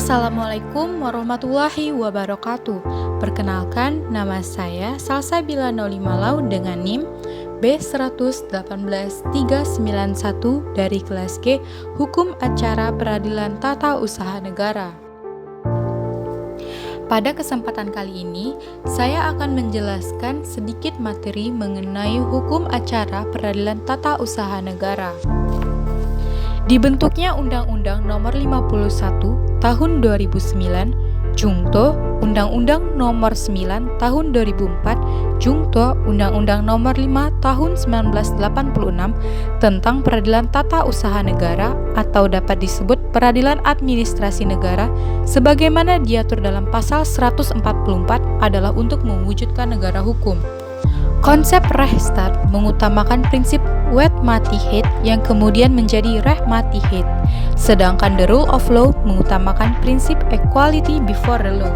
Assalamualaikum warahmatullahi wabarakatuh. Perkenalkan, nama saya Salsabila Nolimalau dengan NIM B118391 dari kelas G Hukum Acara Peradilan Tata Usaha Negara. Pada kesempatan kali ini, saya akan menjelaskan sedikit materi mengenai hukum acara peradilan tata usaha negara. Dibentuknya Undang-Undang Nomor 51 Tahun 2009, Jungto Undang-Undang Nomor 9 Tahun 2004, Jungto Undang-Undang Nomor 5 Tahun 1986 tentang Peradilan Tata Usaha Negara atau dapat disebut Peradilan Administrasi Negara sebagaimana diatur dalam pasal 144 adalah untuk mewujudkan negara hukum. Konsep Rechtsstaat mengutamakan prinsip Wetmatigheid yang kemudian menjadi Rechtmatigheid, sedangkan the rule of law mengutamakan prinsip equality before the law.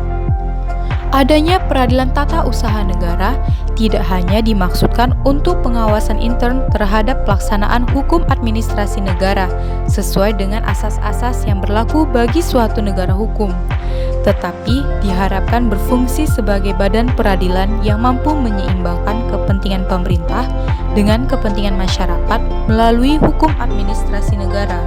Adanya peradilan tata usaha negara tidak hanya dimaksudkan untuk pengawasan intern terhadap pelaksanaan hukum administrasi negara sesuai dengan asas-asas yang berlaku bagi suatu negara hukum, tetapi diharapkan berfungsi sebagai badan peradilan yang mampu menyeimbangkan kepentingan pemerintah dengan kepentingan masyarakat melalui hukum administrasi negara.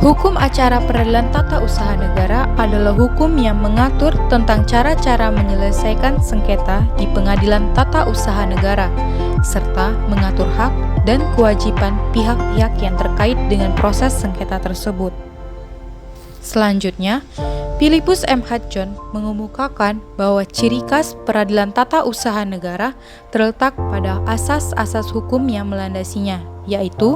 Hukum acara peradilan tata usaha negara adalah hukum yang mengatur tentang cara-cara menyelesaikan sengketa di pengadilan tata usaha negara, serta mengatur hak dan kewajiban pihak-pihak yang terkait dengan proses sengketa tersebut. Selanjutnya, Philippus M. Hadjon mengemukakan bahwa ciri khas peradilan tata usaha negara terletak pada asas-asas hukum yang melandasinya, yaitu: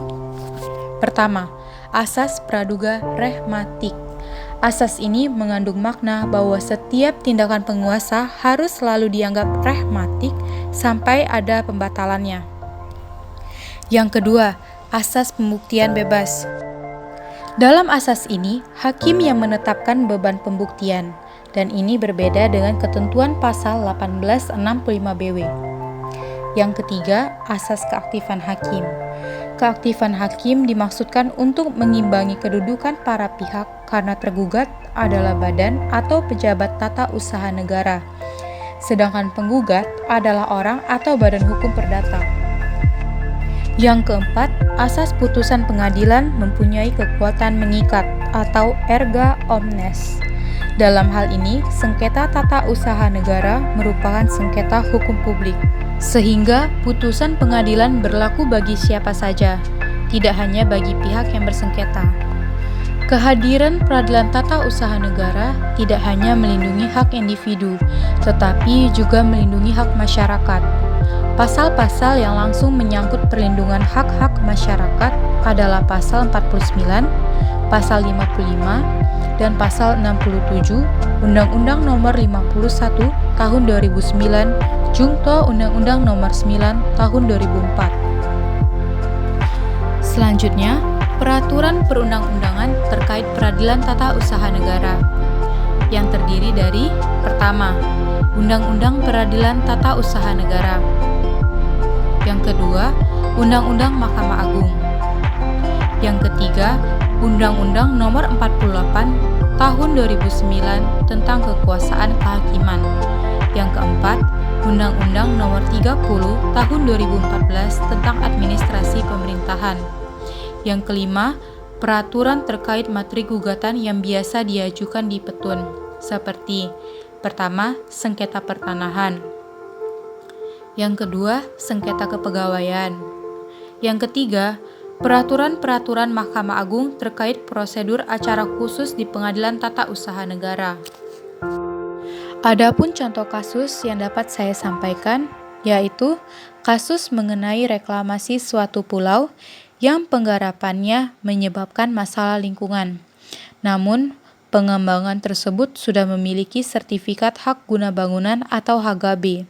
pertama, asas praduga rehmatik. Asas ini mengandung makna bahwa setiap tindakan penguasa harus selalu dianggap rehmatik sampai ada pembatalannya. Yang kedua, asas pembuktian bebas. Dalam asas ini, hakim yang menetapkan beban pembuktian, dan ini berbeda dengan ketentuan pasal 1865 BW. Yang ketiga, asas keaktifan hakim. Keaktifan hakim dimaksudkan untuk mengimbangi kedudukan para pihak karena tergugat adalah badan atau pejabat tata usaha negara, sedangkan penggugat adalah orang atau badan hukum perdata. Yang keempat, asas putusan pengadilan mempunyai kekuatan mengikat atau erga omnes. Dalam hal ini, sengketa tata usaha negara merupakan sengketa hukum publik, sehingga putusan pengadilan berlaku bagi siapa saja, tidak hanya bagi pihak yang bersengketa. Kehadiran peradilan tata usaha negara tidak hanya melindungi hak individu, tetapi juga melindungi hak masyarakat. Pasal-pasal yang langsung menyangkut perlindungan hak-hak masyarakat adalah pasal 49, pasal 55, dan pasal 67 Undang-Undang Nomor 51 Tahun 2009, Jungto Undang-Undang Nomor 9 Tahun 2004. Selanjutnya, peraturan perundang-undangan terkait peradilan tata usaha negara yang terdiri dari: pertama, Undang-Undang Peradilan Tata Usaha Negara. Yang kedua, Undang-Undang Mahkamah Agung. Yang ketiga, Undang-Undang Nomor 48 Tahun 2009 tentang Kekuasaan Kehakiman. Yang keempat, Undang-Undang Nomor 30 Tahun 2014 tentang Administrasi Pemerintahan. Yang kelima, peraturan terkait materi gugatan yang biasa diajukan di petun, seperti: pertama, sengketa pertanahan. Yang kedua, sengketa kepegawaian. Yang ketiga, peraturan-peraturan Mahkamah Agung terkait prosedur acara khusus di Pengadilan Tata Usaha Negara. Adapun contoh kasus yang dapat saya sampaikan, yaitu kasus mengenai reklamasi suatu pulau yang penggarapannya menyebabkan masalah lingkungan. Namun, pengembangan tersebut sudah memiliki sertifikat hak guna bangunan atau HGB.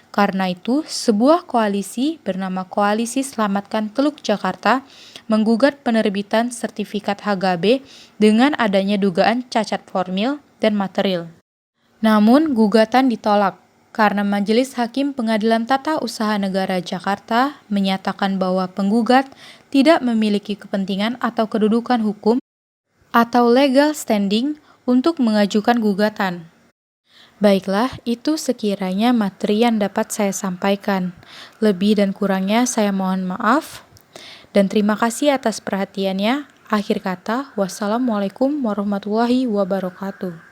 Karena itu, sebuah koalisi bernama Koalisi Selamatkan Teluk Jakarta menggugat penerbitan sertifikat HGB dengan adanya dugaan cacat formil dan material. Namun, gugatan ditolak karena Majelis Hakim Pengadilan Tata Usaha Negara Jakarta menyatakan bahwa penggugat tidak memiliki kepentingan atau kedudukan hukum atau legal standing untuk mengajukan gugatan. Baiklah, itu sekiranya materi yang dapat saya sampaikan. Lebih dan kurangnya saya mohon maaf, dan terima kasih atas perhatiannya. Akhir kata, wassalamualaikum warahmatullahi wabarakatuh.